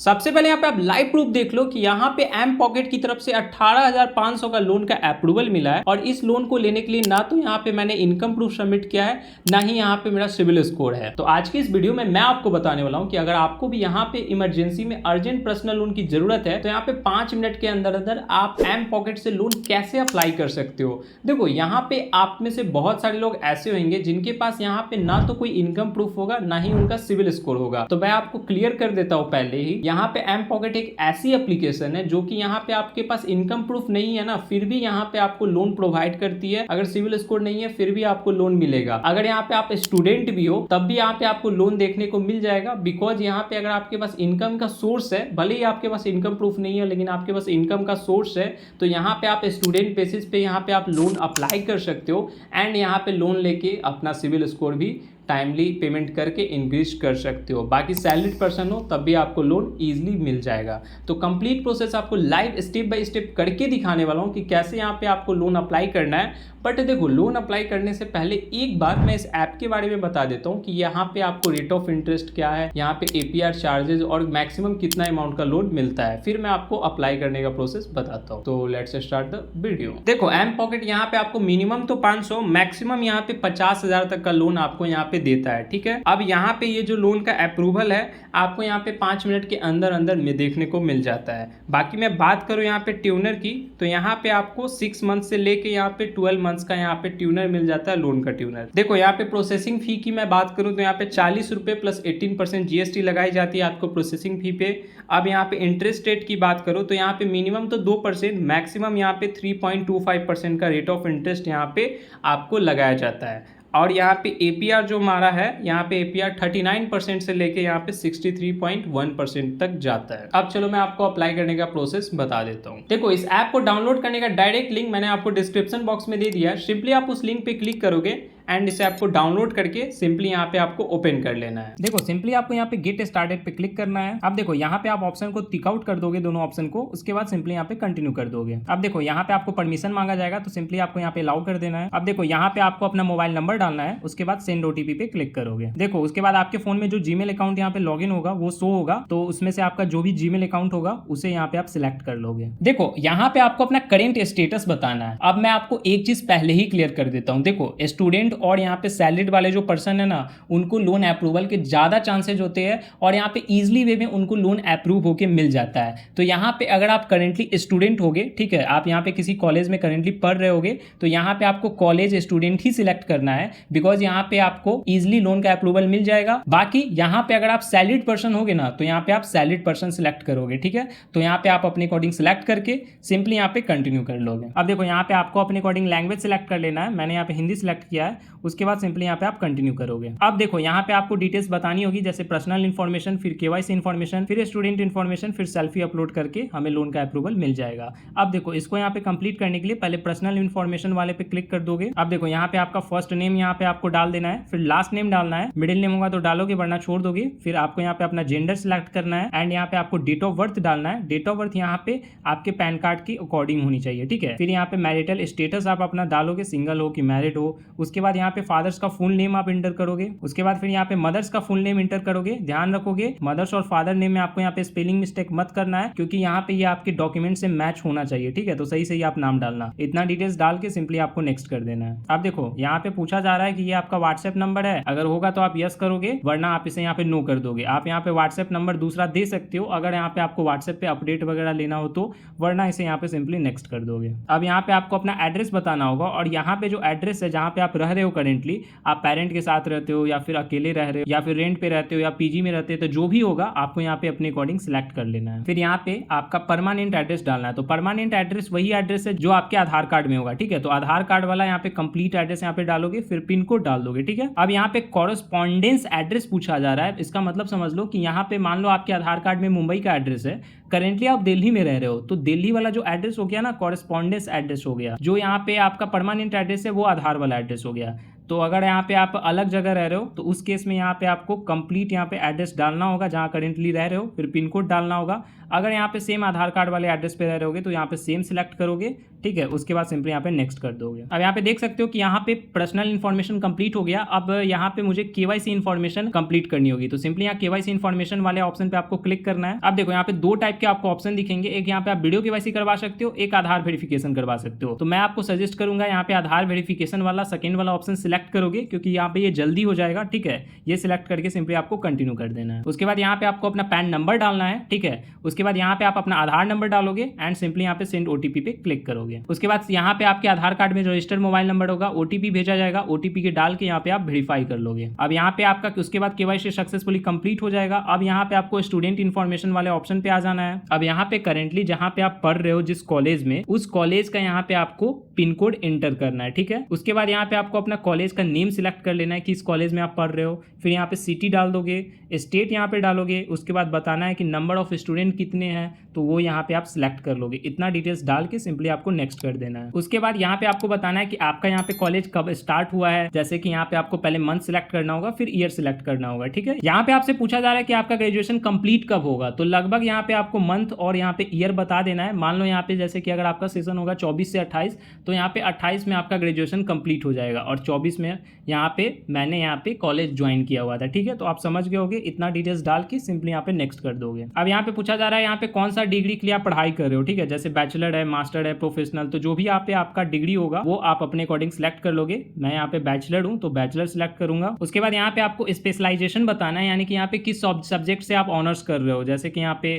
सबसे पहले यहाँ पे आप लाइव प्रूफ देख लो कि यहाँ पे एम पॉकेट की तरफ से 18,500 का लोन का अप्रूवल मिला है। और इस लोन को लेने के लिए ना तो यहाँ पे मैंने इनकम प्रूफ सबमिट किया है, ना ही यहाँ पे मेरा सिविल स्कोर है। तो आज की इस वीडियो में मैं आपको बताने वाला हूँ कि अगर आपको भी यहाँ पे इमरजेंसी में अर्जेंट पर्सनल लोन की जरूरत है तो यहाँ पे 5 मिनट के अंदर अंदर आप एम पॉकेट से लोन कैसे अप्लाई कर सकते हो। देखो यहाँ पे आप में से बहुत सारे लोग ऐसे होंगे जिनके पास यहाँ पे ना तो कोई इनकम प्रूफ होगा, ना ही उनका सिविल स्कोर होगा। तो मैं आपको क्लियर कर देता हूँ पहले ही, यहाँ पे एम पॉकेट एक ऐसी एप्लीकेशन है जो कि यहाँ पे आपके पास इनकम प्रूफ नहीं है ना, फिर भी यहाँ पे आपको लोन प्रोवाइड करती है। अगर सिविल स्कोर नहीं है फिर भी आपको लोन मिलेगा। अगर यहाँ पे आप स्टूडेंट भी हो तब भी यहाँ पे आपको लोन देखने को मिल जाएगा। बिकॉज यहाँ पे अगर आपके पास इनकम का सोर्स है, भले ही आपके पास इनकम प्रूफ नहीं है लेकिन आपके पास इनकम का सोर्स है, तो यहाँ पे आप स्टूडेंट बेसिस पे यहाँ पे आप लोन अप्लाई कर सकते हो एंड यहाँ पे लोन लेके अपना सिविल स्कोर भी टाइमली पेमेंट करके इंक्रीज कर सकते हो। बाकी सैलरीड पर्सन हो तब भी आपको लोन इजीली मिल जाएगा। तो कंप्लीट प्रोसेस आपको लाइव स्टेप बाय स्टेप करके दिखाने वाला हूँ कि कैसे यहाँ पे आपको लोन अप्लाई करना है। बट देखो, लोन अप्लाई करने से पहले एक बात मैं इस ऐप के बारे में बता देता हूँ कि यहाँ पे आपको रेट ऑफ इंटरेस्ट क्या है, यहाँ पे एपीआर चार्जेस और मैक्सिमम कितना अमाउंट का लोन मिलता है। फिर मैं आपको अप्लाई करने का प्रोसेस बताता हूँ। तो लेट्स स्टार्ट द वीडियो। देखो, एम पॉकेट यहाँ पे आपको मिनिमम तो 500, मैक्सिमम यहाँ पे 50,000 तक का लोन आपको यहाँ पे देता है। ठीक है, अब यहाँ पे ये जो लोन का अप्रूवल है आपको यहाँ पे 5 मिनट के अंदर अंदर में देखने को मिल जाता है। बाकी मैं बात करूँ यहाँ पे ट्यूनर की, तो यहाँ पे आपको 6 मंथ से लेके यहाँ पे 12 मंथ्स का यहाँ पे ट्यूनर मिल जाता है, लोन का ट्यूनर। देखो, यहाँ पे प्रोसेसिंग फी की मैं बात करूँ तो यहाँ पे 40 रुपए प्लस 18% जीएसटी लगाई जाती है आपको प्रोसेसिंग फी पे। अब यहाँ पे इंटरेस्ट रेट की बात करूँ तो यहाँ पे मिनिमम तो 2%, मैक्सिमम यहाँ पे 3.25% का रेट ऑफ इंटरेस्ट यहाँ पे आपको लगाया जाता है। और यहाँ पे एपीआर जो हमारा है, यहाँ पे एपीआर 39% से लेके यहाँ पे 63.1% तक जाता है। अब चलो मैं आपको अप्लाई करने का प्रोसेस बता देता हूँ। देखो, इस ऐप को डाउनलोड करने का डायरेक्ट लिंक मैंने आपको डिस्क्रिप्शन बॉक्स में दे दिया है। सिंपली आप उस लिंक पे क्लिक करोगे एंड इस ऐप को डाउनलोड करके सिंपली यहाँ पे आपको ओपन कर लेना है। देखो, सिंपली आपको यहाँ पे गेट स्टार्टेड पे क्लिक करना है। अब देखो, यहाँ पे आप ऑप्शन को टिक आउट कर दोगे, दोनों ऑप्शन को, उसके बाद सिंपली यहाँ पे कंटिन्यू कर दोगे। अब देखो, यहाँ पे आपको परमिशन मांगा जाएगा तो सिंपली आपको यहाँ पे अलाउ कर देना है। अब देखो, यहाँ पे आपको अपना मोबाइल नंबर डालना है, उसके बाद सेंड ओटीपी पे क्लिक करोगे। देखो, उसके बाद आपके फोन में जो जीमेल अकाउंट यहाँ पे लॉग इन होगा वो शो होगा, तो उसमें से आपका जो भी जीमेल अकाउंट होगा उसे यहाँ पे आप सिलेक्ट कर लोगे। देखो, यहाँ पे आपको अपना करेंट स्टेटस बताना है। अब मैं आपको एक चीज पहले ही क्लियर कर देता हूँ। देखो, स्टूडेंट और यहाँ पे सैलरी वाले जो पर्सन है ना, उनको लोन अप्रूवल के ज्यादा चांसेज होते हैं और यहाँ पे इजीली वे में उनको लोन अप्रूव होके मिल जाता है। तो यहाँ पे अगर आप करेंटली स्टूडेंट होगे, ठीक है, आप यहाँ पे किसी कॉलेज में करेंटली पढ़ रहे होगे, तो यहाँ पे आपको कॉलेज स्टूडेंट ही सिलेक्ट करना है, बिकॉज यहाँ पे आपको इजीली लोन का अप्रूवल मिल जाएगा। बाकी यहाँ पे अगर आप सैलरीड पर्सन होगे ना, तो यहाँ पे आप सैलरीड पर्सन सिलेक्ट करोगे। ठीक है, तो यहाँ पे आप अपने अकॉर्डिंग सिलेक्ट करके सिंपली यहाँ पे कंटिन्यू कर लोगे। अब देखो, यहाँ पे आपको अपने अकॉर्डिंग लैंग्वेज सिलेक्ट कर लेना है। मैंने यहाँ पे हिंदी सिलेक्ट किया है, उसके बाद सिंपली यहाँ पे आप कंटिन्यू करोगे। अब देखो, यहाँ पे आपको डिटेल्स बतानी होगी, जैसे पर्सनल इन्फॉर्मेशन, फिर केवाईसी इन्फॉर्मेशन, फिर स्टूडेंट इन्फॉर्मेशन, फिर सेल्फी अपलोड करके हमें लोन का अप्रूवल मिल जाएगा। अब देखो, इसको यहाँ पे कंप्लीट करने के लिए पहले पर्सनल इन्फॉर्मेशन वाले पे क्लिक कर दोगे। अब देखो, यहाँ पे आपका फर्स्ट नेम यहाँ पे आपको डाल देना है, फिर लास्ट नेम डालना है, मिडिल नेम होगा तो डालोगे वरना छोड़ दोगे। फिर आपको यहाँ पे अपना जेंडर सिलेक्ट करना है एंड यहाँ पे आपको डेट ऑफ बर्थ डालना है। डेट ऑफ बर्थ यहाँ पे आपके पैन कार्ड की अकॉर्डिंग होनी चाहिए। ठीक है, फिर यहाँ पे मैरिटल स्टेटस आप अपना डालोगे, सिंगल हो कि मैरिड हो। उसके बाद यहाँ पे फादर्स का फुल नेम आप इंटर करोगे। उसके बाद फिर यहाँ पे मदर्स का फुल नेम इंटर करोगे। ध्यान रखोगे, मदर्स और फादर नेम में आपको यहाँ पे स्पेलिंग मिस्टेक मत करना है, क्योंकि यहाँ पे ये आपके डॉक्यूमेंट से मैच होना चाहिए। ठीक है, तो सही सही आप नाम डालना। इतना डिटेल्स डाल के सिंपली आपको नेक्स्ट कर देना है। अब देखो, यहाँ पे पूछा जा रहा है कि ये आपका व्हाट्सएप नंबर है, अगर होगा तो आप यस करोगे, वरना आप इसे यहाँ पे नो कर दोगे। आप यहाँ पे व्हाट्सएप नंबर दूसरा दे सकते हो अगर यहाँ पे आपको व्हाट्सएप पे अपडेट वगैरह लेना हो तो, वरना इसे यहाँ पे सिंपली नेक्स्ट कर दोगे। अब यहाँ पे आपको अपना एड्रेस बताना होगा, और यहाँ पे जो एड्रेस है जहाँ पे आप रह रहे हो करेंटली, आप पेरेंट के साथ रहते हो या फिर अकेले रह रहे हो या फिर रेंट पे रहते हो या पीजी में रहते हो, तो जो भी होगा आपको यहाँ पे अपने अकॉर्डिंग सिलेक्ट कर लेना है। फिर यहाँ पे आपका परमानेंट एड्रेस डालना है। तो परमानेंट एड्रेस वही एड्रेस है जो आपके आधार कार्ड में होगा। ठीक है, तो आधार कार्ड वाला यहाँ पे कंप्लीट एड्रेस यहाँ पे डालोगे, फिर पिन कोड डाल दोगे। ठीक है, अब यहाँ पे कॉरेस्पॉन्डेंस एड्रेस पूछा जा रहा है। इसका मतलब समझ लो कि यहाँ पे मान लो आपके आधार कार्ड में मुंबई का एड्रेस है, करेंटली आप दिल्ली में रह रहे हो, तो दिल्ली वाला जो एड्रेस हो गया ना, कॉरेस्पॉन्डेंस एड्रेस हो गया। जो यहाँ पे आपका परमानेंट एड्रेस है वो आधार वाला एड्रेस हो गया। तो अगर यहाँ पे आप अलग जगह रह रहे हो तो उस केस में यहाँ पे आपको कंप्लीट यहाँ पे एड्रेस डालना होगा जहाँ करेंटली रह रहे हो, फिर पिन कोड डालना होगा। अगर यहाँ पे सेम आधार कार्ड वाले एड्रेस पे रह रहे होगे तो यहाँ पे सेम सिलेक्ट करोगे, ठीक है। उसके बाद सिंपली यहाँ पे नेक्स्ट कर दोगे। अब यहाँ पे देख सकते हो कि यहाँ पे पर्सनल इन्फॉर्मेशन कंप्लीट हो गया। अब यहाँ पे मुझे केवाईसी इन्फॉर्मेशन कंप्लीट करनी होगी, तो सिंपली यहाँ केवाईसी इन्फॉर्मेशन वाले ऑप्शन पे आपको क्लिक करना है। अब देखो यहाँ पे दो टाइप के आपको ऑप्शन दिखेंगे, एक यहाँ पे आप वीडियो केवाईसी करवा सकते हो, एक आधार वेरिफिकेशन करवा सकते हो। तो मैं आपको सजेस्ट करूंगा यहाँ पे आधार वेरिफिकेशन वाला सेकंड वाला ऑप्शन सिलेक्ट करोगे, क्योंकि यहाँ पे ये जल्दी हो जाएगा, ठीक है। ये सिलेक्ट करके सिंपली आपको कंटिन्यू कर देना है। उसके बाद यहाँ पे आपको अपना पैन नंबर डालना है, ठीक है। उसके बाद यहाँ पे आप अपना आधार नंबर डालोगे एंड सिंपली यहाँ पे सेंड ओटीपी पे क्लिक करोगे। उसके बाद यहाँ पे आपके आधार कार्ड में जो रजिस्टर्ड मोबाइल नंबर होगा ओटीपी भेजा जाएगा, ओटीपी के डाल के यहाँ पे आप वेरीफाई कर लोगे। अब यहाँ पे आपका उसके बाद केवाईसी सक्सेसफुली कंप्लीट हो जाएगा। अब यहाँ पे आपको स्टूडेंट इन्फॉर्मेशन वाले ऑप्शन पे आ जाना है। अब यहाँ पे करेंटली जहाँ पे आप पढ़ रहे हो जिस कॉलेज में, उस कॉलेज का यहाँ पे आपको पिन कोड एंटर करना है, ठीक है। उसके बाद यहाँ पे आपको अपना कॉलेज का नेम सिलेक्ट कर लेना है कि इस कॉलेज में आप पढ़ रहे हो। फिर यहाँ पे सिटी डाल दोगे, स्टेट यहाँ पे डालोगे। उसके बाद बताना है कि नंबर ऑफ स्टूडेंट कितने हैं, तो वो यहाँ पे आप सिलेक्ट कर लोगे। इतना डिटेल्स डाल के सिंपली आपको नेक्स्ट कर देना है। उसके बाद यहाँ पे आपको बताना है कि आपका यहाँ पे कॉलेज कब स्टार्ट हुआ है, जैसे कि यहाँ पे आपको पहले मंथ सिलेक्ट करना होगा, फिर ईयर सिलेक्ट करना होगा, ठीक है। यहाँ पे आपसे पूछा जा रहा है कि आपका ग्रेजुएशन कंप्लीट कब होगा, तो लगभग यहाँ पे आपको मंथ और यहाँ पे ईयर बता देना है। मान लो यहाँ पे जैसे कि अगर आपका सेशन होगा 24 से 28, तो यहाँ पे 28 में आपका ग्रेजुएशन कंप्लीट हो जाएगा और 24 में यहाँ पे मैंने यहाँ पे कॉलेज ज्वाइन किया हुआ था, ठीक है। तो आप समझ गए होगे, इतना डिटेल्स डाल के सिंपली यहाँ पे नेक्स्ट कर दोगे। अब यहाँ पे पूछा जा रहा है यहाँ पे कौन सा डिग्री के लिए आप पढ़ाई कर रहे हो, ठीक है। जैसे बैचलर है, मास्टर है, प्रोफेशनल, तो जो भी यहाँ पे आपका डिग्री होगा वो आप अपने अकॉर्डिंग सिलेक्ट कर लोगे। मैं यहाँ पे बैचलर हूँ तो बैचलर सिलेक्ट करूंगा। उसके बाद यहाँ पे आपको स्पेशलाइजेशन बताना है, यानी कि यहाँ पे किस सब्जेक्ट से आप ऑनर्स कर रहे हो। जैसे कि यहाँ पे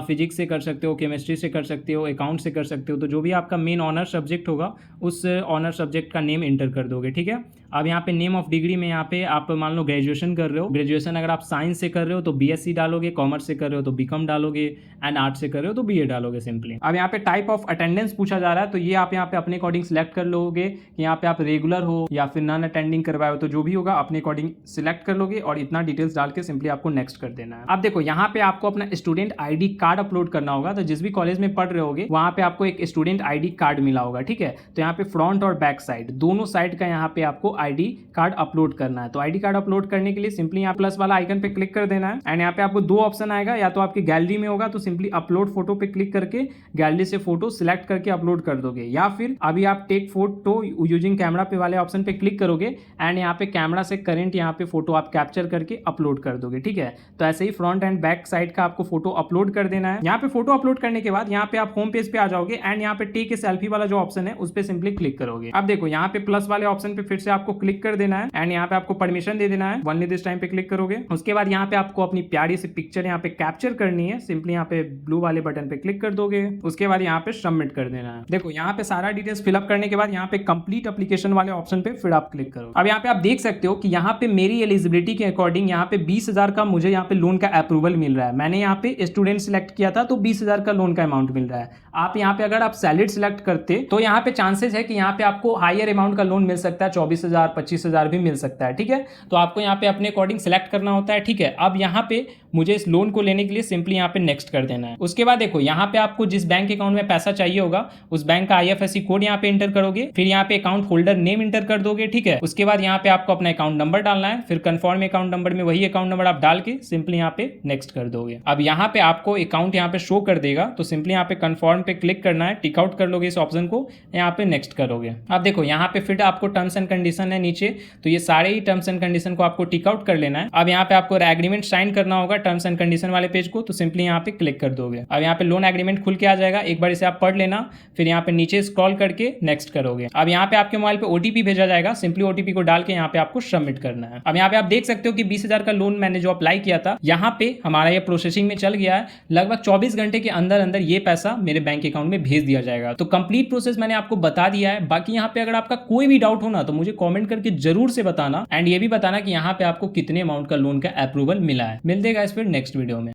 फिजिक्स से कर सकते हो, केमिस्ट्री से कर सकते हो, अकाउंट से कर सकते हो। तो जो भी आपका मेन ऑनर सब्जेक्ट होगा उस ऑनर सब्जेक्ट का नेम एंटर कर दोगे, ठीक है। अब यहाँ पे नेम ऑफ डिग्री में यहाँ पे आप मान लो ग्रेजुएशन कर रहे हो, ग्रेजुएशन अगर आप साइंस से कर रहे हो तो बीएससी डालोगे, कॉमर्स से कर रहे हो तो बीकॉम डालोगे, एंड आर्ट्स से कर रहे हो तो बीए डालोगे सिंपली। अब यहाँ पे टाइप ऑफ अटेंडेंस पूछा जा रहा है, तो ये आप यहाँ पे अपने अकॉर्डिंग सिलेक्ट कर लोगे कि यहाँ पे आप रेगुलर हो या फिर नॉन अटेंडिंग करवाए हो, तो जो भी होगा अपने अकॉर्डिंग सिलेक्ट कर लोगे और इतना डिटेल्स डाल के सिंपली आपको नेक्स्ट कर देना है। अब देखो यहाँ पे आपको अपना स्टूडेंट आईडी कार्ड अपलोड करना होगा। तो जिस भी कॉलेज में पढ़ रहे होगे वहां पे आपको एक स्टूडेंट आईडी कार्ड मिला होगा, ठीक है। तो यहाँ पे फ्रंट और बैक साइड दोनों साइड का यहाँ पे आपको आईडी कार्ड अपलोड करना है। तो आईडी कार्ड अपलोड करने के लिए सिंपली यहाँ प्लस वाला आइकन पे क्लिक कर देना है एंड यहाँ पे आपको दो ऑप्शन आएगा, या तो आपकी गैलरी में होगा तो सिंपली अपलोड फोटो पे क्लिक करके गैलरी से फोटो सिलेक्ट करके अपलोड कर दोगे, या फिर अभी आप टेक फोटो यूजिंग कैमरा पे वाले ऑप्शन पे क्लिक करोगे एंड यहाँ पे कैमरा से करंट यहाँ पे फोटो आप कैप्चर करके अपलोड कर दोगे, ठीक है। तो ऐसे ही फ्रंट एंड बैक साइड का आपको फोटो अपलोड कर देना है। यहाँ पे फोटो अपलोड करने के बाद यहाँ पे आप होम पेज पे आ जाओगे एंड यहाँ पे टेक ए सेल्फी वाला जो ऑप्शन है उस पे सिंपली क्लिक करोगे। अब देखो यहाँ पे प्लस वाले ऑप्शन पे फिर से आपको क्लिक कर देना है एंड यहाँ पे आपको परमिशन दे देना है, ओनली दिस टाइम पे क्लिक करोगे। उसके बाद यहाँ पे आपको अपनी प्यारी सी पिक्चर यहाँ पे कैप्चर करनी है, सिंपली यहाँ पे ब्लू वाले बटन पे क्लिक कर दोगे। उसके बाद यहाँ पे सबमिट कर देना है। देखो यहाँ पे सारा डिटेल्स फिलअप करने के बाद यहाँ पे कंप्लीट एप्लीकेशन वाले ऑप्शन पे फिर आप क्लिक करो। अब यहाँ पे आप देख सकते हो कि यहाँ पे मेरी एलिजिबिलिटी के अकॉर्डिंग यहाँ पे 20,000 का मुझे यहाँ पे लोन का अप्रूवल मिल रहा है। मैंने यहाँ पे स्टूडेंट सिलेक्ट किया था तो 20,000 का लोन का अमाउंट मिल रहा है। आप यहाँ पे अगर आप सैलरी सिलेक्ट करते तो यहाँ पे चांसेस है कि यहाँ पे आपको हायर अमाउंट का लोन मिल सकता है, 24,000 25,000 भी मिल सकता है, ठीक है। तो आपको यहाँ पे अपने अकॉर्डिंग सिलेक्ट करना होता है, ठीक है। अब यहाँ पे मुझे इस लोन को लेने के लिए सिंपली यहाँ पे नेक्स्ट कर देना है। उसके बाद देखो यहाँ पे आपको जिस बैंक अकाउंट में पैसा चाहिए होगा उस बैंक का IFSC कोड यहाँ पे एंटर करोगे, फिर यहाँ पे अकाउंट होल्डर नेम एंटर कर दोगे, ठीक है। उसके बाद यहाँ पे आपको अपना अकाउंट नंबर डालना है, फिर कंफर्म अकाउंट नंबर में वही अकाउंट नंबर आप डाल के सिंपली यहाँ पे नेक्स्ट कर दोगे। अब यहाँ पे आपको अकाउंट यहाँ पे शो कर देगा, तो सिंपली यहाँ पे कंफर्म पे क्लिक करना है, टिक आउट कर लोगे इस ऑप्शन को, यहाँ पे नेक्स्ट करोगे। अब देखो यहाँ पे फिर आपको टर्म्स एंड कंडीशन है नीचे, तो ये सारे ही टर्म्स एंड कंडीशन को आपको टिक आउट कर लेना है। अब यहाँ पे आपको एग्रीमेंट साइन करना होगा टर्म्स एंड कंडीशन वाले पेज को, तो सिंपली यहाँ पे क्लिक कर दोगे। अब यहाँ पे लोन एग्रीमेंट खुल के आ जाएगा, एक बार इसे आप पढ़ लेना, फिर यहाँ पे नीचे स्क्रॉल करके नेक्स्ट करोगे। अब यहाँ पे आपके मोबाइल पे OTP भेजा जाएगा, सिंपली OTP को डाल के यहाँ पे आपको सबमिट करना है। अब यहाँ पे आप देख सकते हो कि 20,000 का लोन मैंने जो अप्लाई किया था यहाँ पे हमारा ये प्रोसेसिंग में चल गया है। लगभग 24 घंटे के अंदर अंदर ये पैसा मेरे बैंक अकाउंट में भेज दिया जाएगा। तो कंप्लीट प्रोसेस मैंने आपको बता दिया है। बाकी यहाँ पे अगर आपका कोई भी डाउट हो ना तो मुझे कमेंट करके जरूर से बताना, एंड ये भी बताना कि यहाँ पे आपको कितने अमाउंट का लोन का अप्रूवल मिला है। मिलते हैं गाइस फिर नेक्स्ट वीडियो में।